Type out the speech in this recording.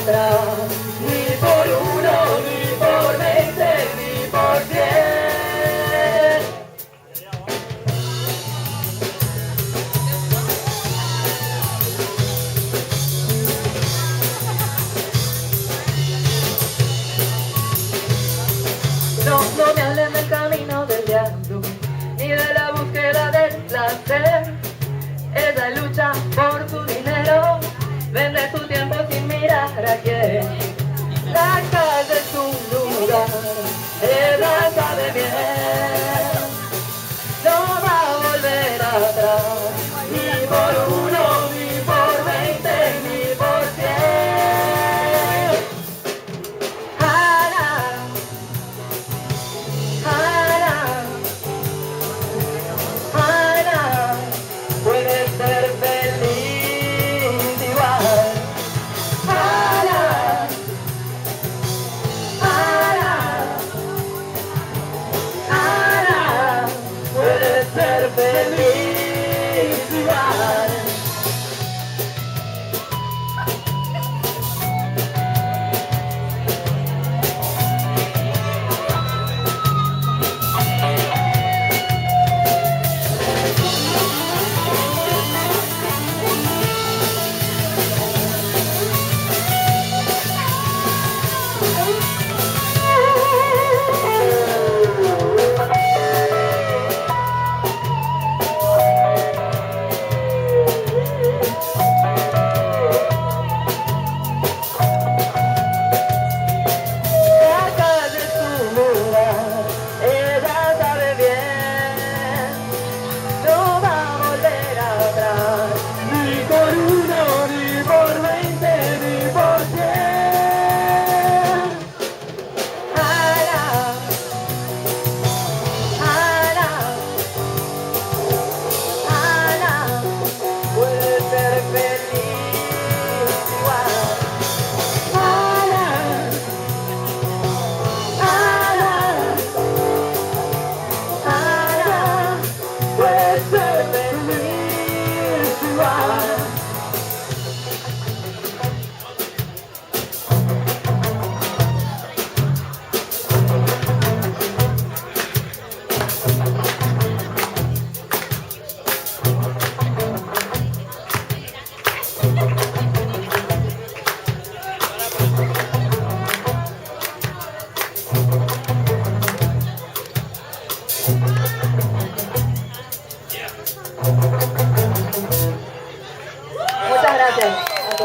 atrás, ni por uno, ni por 20, ni por 100. No me hablen del camino del diablo, ni de la búsqueda del placer. Esa lucha por tu dinero, vende tu tiempo sin mirar a quién. La calle es un lugar, ella sabe bien. No va a volver atrás, ni por uno, ni por 20, ni por 100. Ana, Ana, Ana, puedes ser feliz igual. Ana, Ana, Ana, puedes ser feliz igual. Puede ser